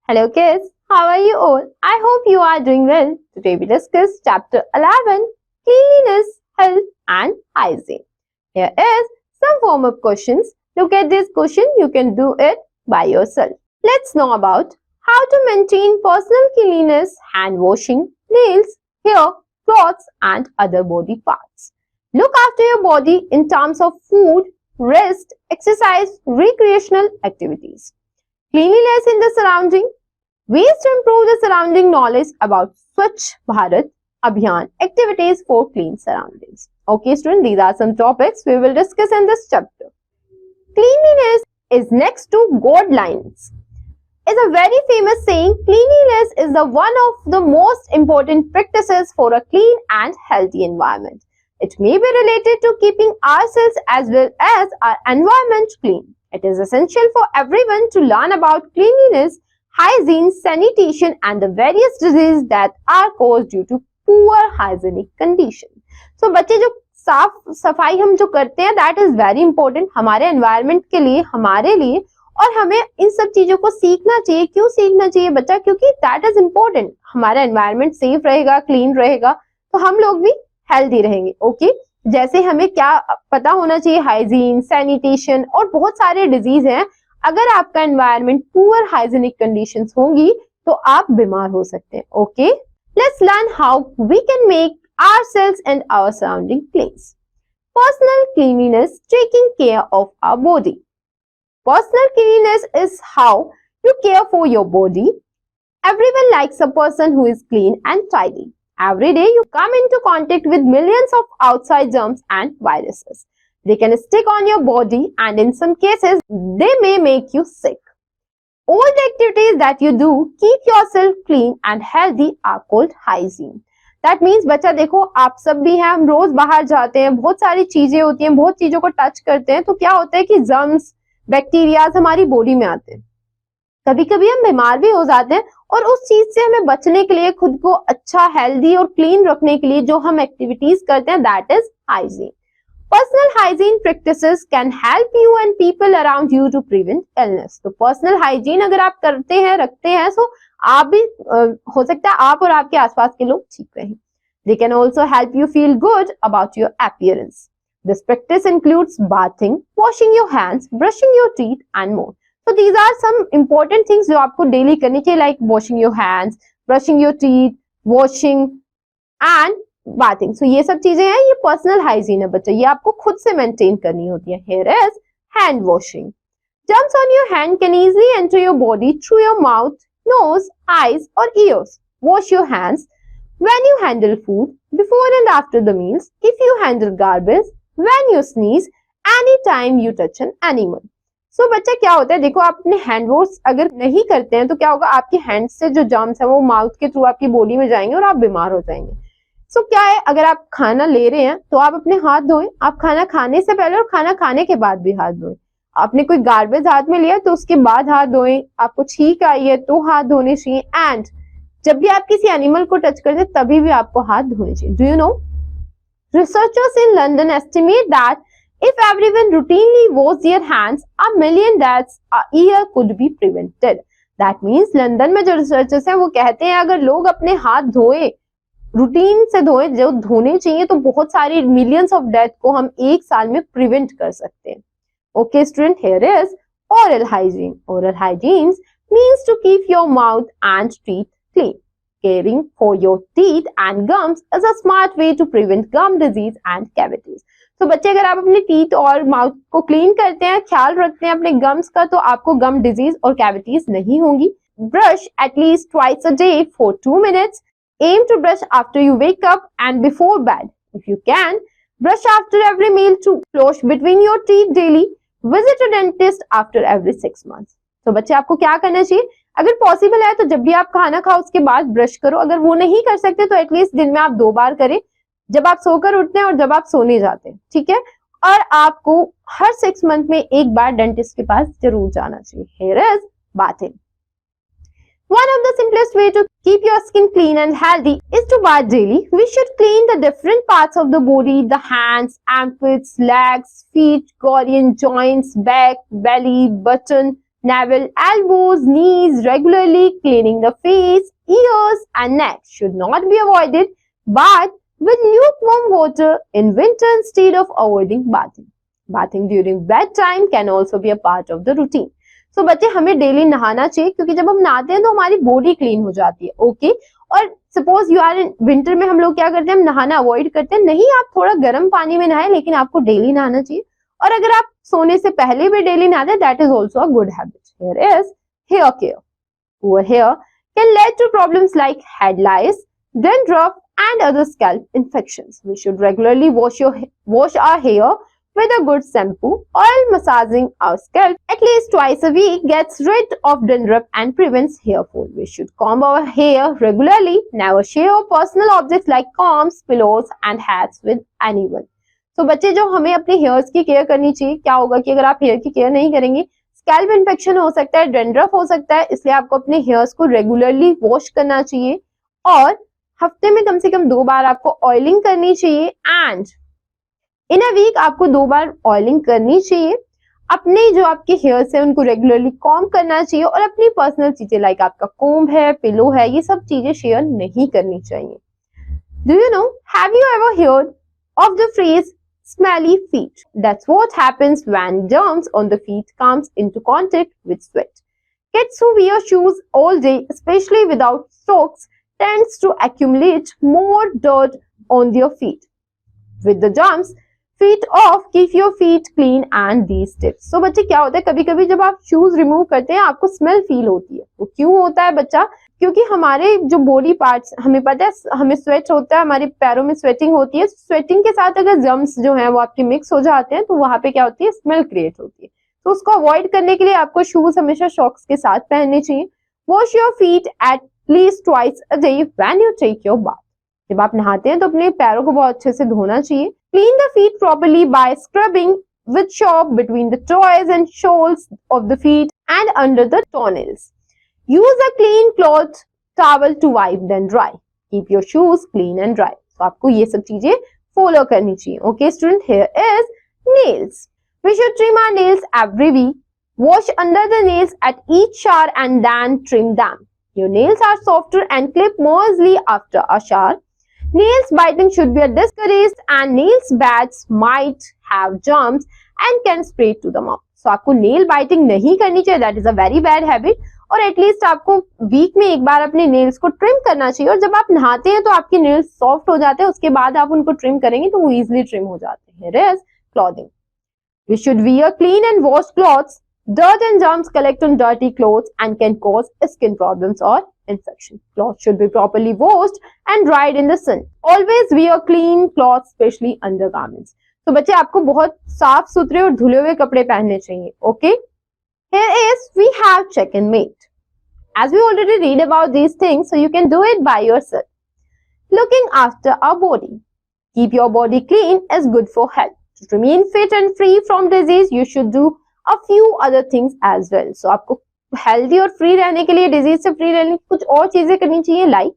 Hello kids, how are you all? I hope you are doing well. Today we discuss chapter 11, Cleanliness, Health and Hygiene. Here is some warm up questions. Look at this question, you can do it by yourself. Let's know about how to maintain personal cleanliness, hand washing, nails, hair, clothes and other body parts. Look after your body in terms of food, rest, exercise, recreational activities. Cleanliness in the surrounding, ways to improve the surrounding knowledge about Swachh Bharat Abhiyan, activities for clean surroundings. Okay, students, these are some topics we will discuss in this chapter. Cleanliness is next to godliness. Is a very famous saying. Cleanliness is the one of the most important practices for a clean and healthy environment. It may be related to keeping ourselves as well as our environment clean. It is essential for everyone to learn about cleanliness, hygiene, sanitation and the various diseases that are caused due to poor hygienic condition. So बच्चे जो साफ सफाई हम जो करते हैं that is very important हमारे environment के लिए, हमारे लिए, और हमें इन सब चीजों को सीखना चाहिए. क्यों सीखना चाहिए बच्चा? क्योंकि that is important. हमारा environment safe रहेगा, clean रहेगा, तो हम लोग भी healthy रहेंगे. ओके, जैसे हमें क्या पता होना चाहिए, हाइजीन, सैनिटेशन और बहुत सारे डिजीज हैं. अगर आपका एनवायरनमेंट पुअर हाइजीनिक कंडीशंस होंगी तो आप बीमार हो सकते हैं. Okay, let's learn how we can make ourselves and our surrounding clean. Personal cleanliness, taking care of our body. Personal cleanliness is how you care for your body. Everyone likes a person who is clean and tidy. Every day you come into contact with millions of outside germs and viruses. They can stick on your body and in some cases they may make you sick. All the activities that you do keep yourself clean and healthy are called hygiene. That means बच्चा देखो आप सब भी हैं, हम रोज बाहर जाते हैं, बहुत सारी चीजें होती हैं, बहुत चीजों को टच करते हैं, तो क्या होता है कि जर्म्स, बैक्टीरियाज हमारी बॉडी में आते हैं. कभी कभी हम बीमार भी हो जाते हैं और उस चीज से हमें बचने के लिए, खुद को अच्छा, हेल्दी और क्लीन रखने के लिए जो हम एक्टिविटीज करते हैं that is hygiene. Personal hygiene practices can help you and people around you to prevent illness. तो personal hygiene अगर आप करते हैं, रखते हैं, तो आप भी हो सकता है आप और आपके आसपास के लोग ठीक रहें. They can also help you feel good about your appearance. This practice includes bathing, washing your hands, brushing your teeth and more. So these are some important things जो आपको daily करनी चाहिए, like washing your hands, brushing your teeth, washing and bathing. So ये सब चीजें हैं, ये personal hygiene है बच्चा, ये आपको खुद से मेंटेन करनी होती है. Here is hand washing. Germs on your hand can easily enter your body through your mouth, nose, eyes or ears. Wash your hands when you handle food, before and after the meals, if you handle garbage, when you sneeze, anytime you touch an animal. So बच्चा क्या होता है, देखो आप अपने hand wash अगर नहीं करते हैं तो क्या होगा, आपके हैंड से जो जर्म्स है वो माउथ के थ्रू आपकी बॉडी में जाएंगे और आप बीमार हो जाएंगे. सो क्या है, अगर आप खाना ले रहे हैं तो आप अपने हाथ धोएं. आप खाना खाने से पहले और खाना खाने के बाद भी हाथ धोएं. आपने कोई गार्बेज हाथ में लिया तो उसके बाद हाथ धोएं. आपको छींक आई है तो हाथ धोने चाहिए. एंड जब भी आप किसी एनिमल को टच करते हैं तभी भी आपको हाथ धोने चाहिए. Do you know, researchers in London estimate that if everyone routinely wash their hands, a million deaths a year could be prevented. That means London में जो रिसर्चर्स हैं वो कहते हैं अगर लोग अपने हाथ धोए, रूटीन से धोए, जो धोने चाहिए, तो बहुत सारी मिलियंस ऑफ डेथ को हम एक साल में प्रिवेंट कर सकते हैं. Okay student, here is oral hygiene. Oral hygiene means to keep your mouth and teeth clean. Caring for your teeth and gums is a smart way to prevent gum disease and cavities. तो बच्चे अगर आप अपने teeth और mouth को clean करते हैं, ख्याल रखते हैं अपने गम्स का, तो आपको गम डिजीज और कैविटीज नहीं होंगी. Brush at least twice a day for 2 minutes. Aim to brush after you wake up and before bed. If you can, brush after every meal to floss between your teeth daily. Visit a dentist after every 6 months. तो बच्चे आपको क्या करना चाहिए, अगर possible है तो जब भी आप खाना खाओ उसके बाद ब्रश करो. अगर वो नहीं कर सकते तो एटलीस्ट दिन में आप 2 बार करें, जब आप सोकर उठते हैं और जब आप सोने जाते हैं. ठीक है, और आपको हर 6 मंथ में एक बार डेंटिस्ट के पास जरूर जाना चाहिए. Here is bathing. One of the simplest way to keep your skin clean and healthy is to bath daily. We should clean the different parts of the body, the hands, armpits, legs, feet, groin, joints, back, belly, button, navel, elbows, knees, regularly cleaning the face, ears and neck should not be avoided, but with lukewarm water in winter instead of avoiding bathing. Bathing during bedtime can also be a part of the routine. So बच्चे हमें daily नहाना चाहिए क्योंकि जब हम नहाते हैं तो हमारी बॉडी क्लीन हो जाती है. ओके और suppose you are in winter में हम लोग क्या करते हैं, हम नहाना अवॉइड करते हैं. नहीं, आप थोड़ा गर्म पानी में नहाए लेकिन आपको डेली नहाना चाहिए. और अगर आप सोने से पहले भी डेली नहाते हैं, that is also a good habit. Here is here care. Poor hair can lead to problems like head lice, dandruff, and other scalp infections. We should regularly wash our hair with a good shampoo. Oil massaging our scalp at least twice a week gets rid of dandruff and prevents hair fall. We should comb our hair regularly. Never share personal objects like combs, pillows, and hats with anyone. तो बच्चे जो हमें अपने hairs की care करनी चाहिए, क्या होगा कि अगर आप हेयर की केयर नहीं करेंगे, स्कैल्प इन्फेक्शन हो सकता है, डेंड्रफ हो सकता है. इसलिए आपको अपने हेयर्स को रेगुलरली वॉश करना चाहिए और हफ्ते में कम से कम 2 बार आपको ऑयलिंग करनी चाहिए. एंड इन अ वीक आपको 2 बार ऑयलिंग करनी चाहिए. अपने जो आपके हेयर्स है उनको रेगुलरली कॉम्ब करना चाहिए और अपनी पर्सनल चीजें लाइक आपका कोम्ब है, पिलो है, ये सब चीजें शेयर नहीं करनी चाहिए. Do you know, have you ever heard of the phrase smelly feet? That's what happens when germs on the feet comes into contact with sweat. Kids who wear shoes all day, especially without socks, tends to accumulate more dirt on their feet. With the germs, feet off, keep your feet clean and these tips. So बच्चे क्या होता है, कभी कभी जब आप shoes remove करते हैं आपको स्मेल फील होती है. वो क्यों होता है बच्चा? क्योंकि हमारे जो बॉडी पार्ट्स, हमें पता है हमें स्वेट होता है, हमारे पैरों में स्वेटिंग होती है. स्वेटिंग के साथ अगर जर्म्स जो है वो आपके मिक्स हो जाते हैं तो वहां पे क्या होती है, स्मेल क्रिएट होती है. तो उसको अवॉइड करने के लिए आपको शूज हमेशा सॉक्स के साथ पहनने चाहिए. Wash your feet at least twice a day when you take your bath. जब आप नहाते हैं तो अपने पैरों को बहुत अच्छे से धोना चाहिए. Clean the feet properly by scrubbing with soap between the toes and soles of the feet and under the toenails. Use a clean cloth towel to wipe then dry. Keep your shoes clean and dry. So आपको ये सब चीजें follow करनी चाहिए. Okay student, here is nails. We should trim our nails every week. Wash under the nails at each shower and then trim them. Your nails are softer and clip more easily after a shower. Nails biting should be discouraged and nails bites might have germs and can spread to the mouth. So आपको nail biting नहीं करनी चाहिए. That is a very bad habit. और at least आपको week में एक बार अपने nails को ट्रिम करना चाहिए. और जब आप नहाते हैं तो आपके नेल्स सॉफ्ट हो जाते हैं, उसके बाद आप उनको ट्रिम करेंगे तो वो इजिली ट्रिम हो जाते हैं. Here is clothing. We should wear clean and washed clothes. Dirt and germs collect on dirty clothes and can cause skin problems or infection. Clothes should be properly washed and dried in the sun. Always wear clean clothes, especially undergarments. तो बच्चे आपको बहुत साफ सुथरे और धुले हुए कपड़े पहनने चाहिए. Okay? Here is we have check and mate. As we already read about these things, so you can do it by yourself. Looking after our body. Keep your body clean is good for health. To remain fit and free from disease, you should do a few other things as well. So आपको healthy और free रहने के लिए, disease से free रहने की कुछ और चीजें करनी चाहिए, like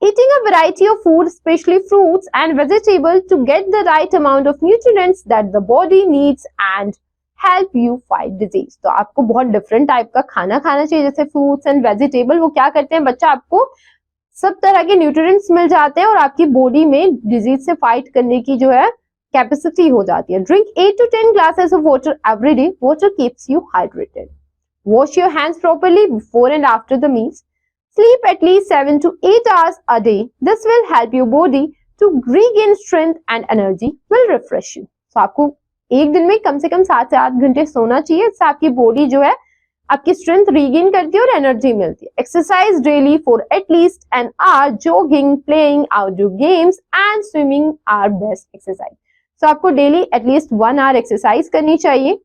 eating a variety of food, especially fruits and vegetables, to get the right amount of nutrients that the body needs and help you fight disease. तो आपको बहुत डिफरेंट टाइप का खाना खाना चाहिए, जैसे फ्रूट्स एंड वेजिटेबल. वो क्या करते हैं बच्चा, आपको सब तरह के न्यूट्रिएंट्स मिल जाते हैं और आपकी बॉडी में डिजीज से फाइट करने की जो है कैपेसिटी हो जाती है. Drink 8 to 10 glasses of water every day. Water keeps you hydrated. Wash your hands properly before and after the meals. Sleep at least 7 to 8 hours a day. This will help your body to regain strength and energy will refresh you. So आपको एक दिन में कम से कम 7 से 8 घंटे सोना चाहिए. इससे आपकी बॉडी जो है आपकी स्ट्रेंथ रीगेन करती है और एनर्जी मिलती है. Exercise daily for at least an hour. Jogging, playing outdoor games and swimming are best exercise. So आपको डेली एटलीस्ट 1 hour एक्सरसाइज करनी चाहिए.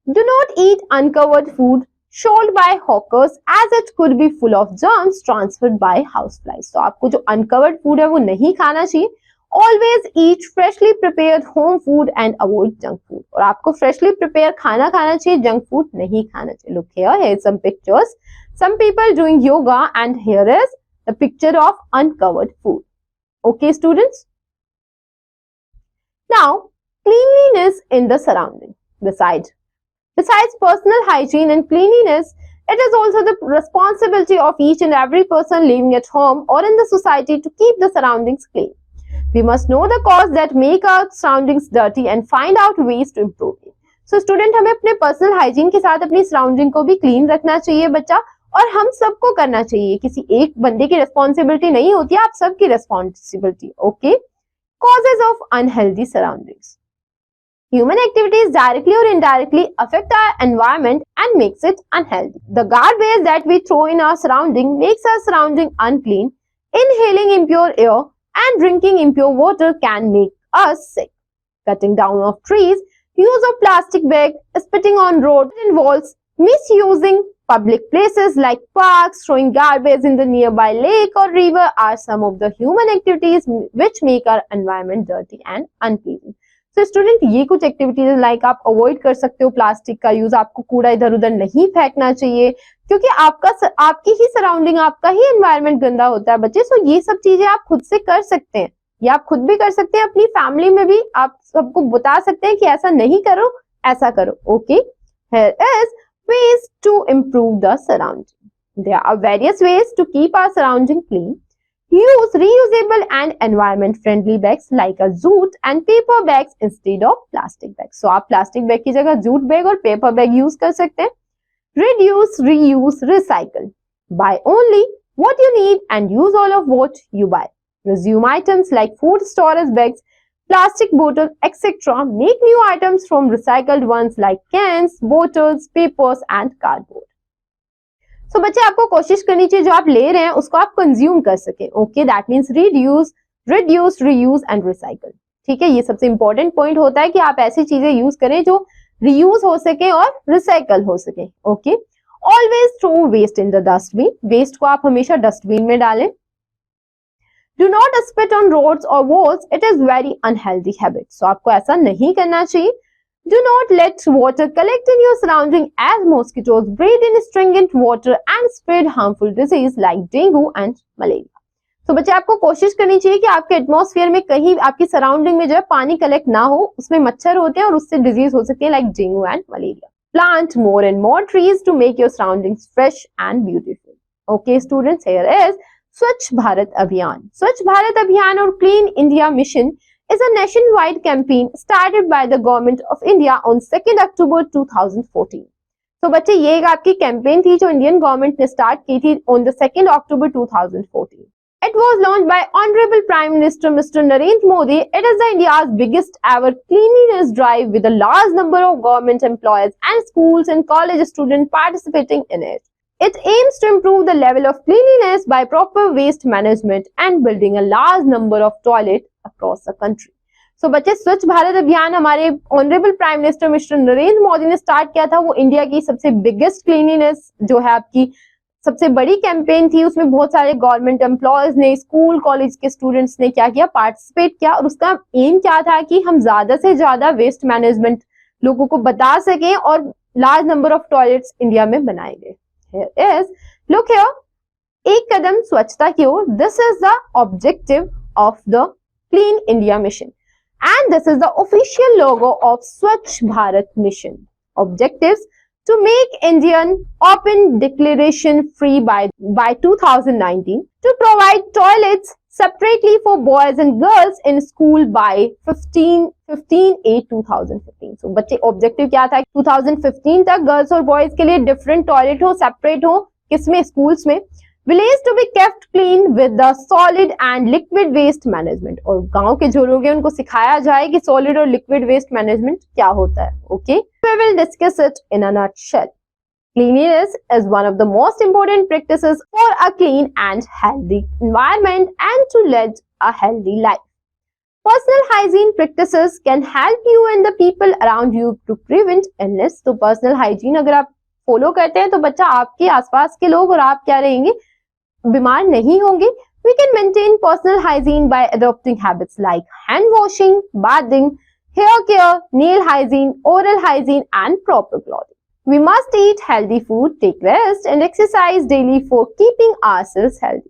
Do not eat uncovered food sold by hawkers as it could be full of germs transferred by houseflies. तो आपको जो uncovered food है वो नहीं खाना चाहिए. Always eat freshly prepared home food and avoid junk food. और आपको freshly prepared खाना खाना चाहिए, junk food नहीं खाना चाहिए. Look here some pictures. Some people doing yoga and here is the picture of uncovered food. Okay students? Now cleanliness in the surrounding. Besides Besides personal hygiene and cleanliness, it is also the responsibility of each and every person living at home or in the society to keep the surroundings clean. We must know the cause that make our surroundings dirty and find out ways to improve it. So student, हमें अपने personal hygiene के साथ अपनी surrounding को भी clean रखना चाहिए बच्चा, और हम सबको करना चाहिए, किसी एक बंदे की responsibility नहीं होती है, आप सबकी responsibility. Okay? Causes of unhealthy surroundings. Human activities directly or indirectly affect our environment and makes it unhealthy. The garbage that we throw in our surrounding makes our surrounding unclean. Inhaling impure air and drinking impure water can make us sick. Cutting down of trees, use of plastic bags, spitting on roads and walls, misusing public places like parks, throwing garbage in the nearby lake or river are some of the human activities which make our environment dirty and unpleasant. तो student, ये कुछ activities like आप avoid कर सकते हो plastic का use, आपको कूड़ा इधर उधर नहीं फेंकना चाहिए क्योंकि आपकी ही सराउंडिंग, आपका ही एनवायरनमेंट गंदा होता है बच्चे. सो ये सब चीजें आप खुद से कर सकते हैं, या आप खुद भी कर सकते हैं, अपनी फैमिली में भी आप सबको बता सकते हैं कि ऐसा नहीं करो, ऐसा करो. Okay, here is ways to improve the surrounding. There are various ways to keep our surrounding clean. Use reusable and environment-friendly bags like a jute and paper bags instead of plastic bags. So आप plastic bag की जगह jute bag और paper bag use कर सकते हैं. Reduce, reuse, recycle. Buy only what you need and use all of what you buy. Resume items like food storage bags, plastic bottles, etc. Make new items from recycled ones like cans, bottles, papers and cardboard. So बच्चे, आपको कोशिश करनी चाहिए जो आप ले रहे हैं उसको आप कंज्यूम कर सके. Okay, that means reduce, reuse and recycle. ठीक है, ये सबसे इंपॉर्टेंट पॉइंट होता है कि आप ऐसी चीजें यूज करें जो रीयूज हो सके और रिसाइकल हो सके. Okay, always throw waste in the dustbin. Waste को आप हमेशा डस्टबिन में डालें. Do not spit on roads और walls, it is very unhealthy habit. So आपको ऐसा नहीं करना चाहिए. Do not let water collect in your surrounding as mosquitoes breed in stagnant water and spread harmful disease like dengue and malaria. तो बच्चे, आपको कोशिश करनी चाहिए कि आपके एटमॉस्फेयर में कहीं आपकी सराउंडिंग में जो है पानी कलेक्ट ना हो, उसमें मच्छर होते हैं और उससे डिजीज हो सकती है like dengue and malaria. Plant more and more trees to make your surroundings fresh and beautiful. Okay students, here is Swachh Bharat Abhiyan. Swachh Bharat Abhiyan or Clean India Mission is a nationwide campaign started by the government of India on 2nd October 2014. तो बच्चे, ये एक आपकी campaign थी जो Indian government ने start की थी on the 2nd October 2014. It was launched by Honorable Prime Minister Mr. Narendra Modi. It is India's biggest ever cleanliness drive with a large number of government employees and schools and college students participating in it. It aims to improve the level of cleanliness by proper waste management and building a large number of toilets across the country. So बच्चे, स्वच्छ भारत अभियान हमारे honourable prime minister mister Narendra Modi ने start किया था. वो India की सबसे बिगेस्ट क्लीनिनेस जो है आपकी सबसे बड़ी कैंपेन थी. उसमें बहुत सारे गवर्नमेंट एम्प्लॉयज ने, स्कूल कॉलेज के स्टूडेंट्स ने क्या किया, पार्टिसिपेट किया. और उसका एम क्या था कि हम ज्यादा से ज्यादा वेस्ट मैनेजमेंट लोगों को बता सकें और large number of toilets India में बनाए गए. Here is, look here, एक कदम स्वच्छता की ओर. This is the objective of the Clean India Mission and this is the official logo of Swachh Bharat Mission. Objectives: to make Indian open declaration free by 2019, to provide toilets separately for boys and girls in school by 15/8/2015. So बच्चे, objective क्या था? 2015 तक girls और boys के लिए different toilet हो, separate हो. किसमें? स्कूल्स में. Villages to be kept clean with the solid and liquid waste management. और गांव के जो लोग हैं उनको सिखाया जाए कि solid और liquid waste management क्या होता है. Okay, we will discuss it in a nutshell. Cleanliness is one of the most important practices for a clean and healthy environment and to lead a healthy life. Personal hygiene practices can help you and the people around you to prevent illness. तो personal hygiene अगर आप follow करते हैं तो बच्चा, आपके आसपास के लोग और आप क्या रहेंगे, बीमार नहीं होंगे. We can maintain personal hygiene by adopting habits like hand washing, bathing, hair care, nail hygiene, oral hygiene and proper clothing. We must eat healthy food, take rest and exercise daily for keeping ourselves healthy.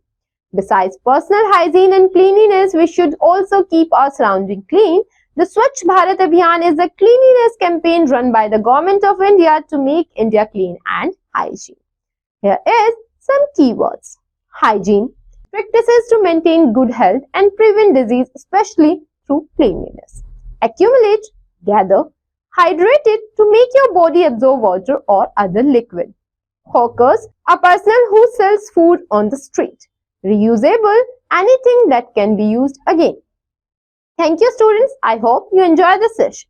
Besides personal hygiene and cleanliness, we should also keep our surroundings clean The Swachh Bharat Abhiyan is a cleanliness campaign run by the Government of India to make India clean and hygiene. Here is some keywords. Hygiene, practices to maintain good health and prevent disease, especially through cleanliness. Accumulate, gather, hydrate it to make your body absorb water or other liquid. Hawkers, a person who sells food on the street. Reusable, anything that can be used again. Thank you, students. I hope you enjoy the session.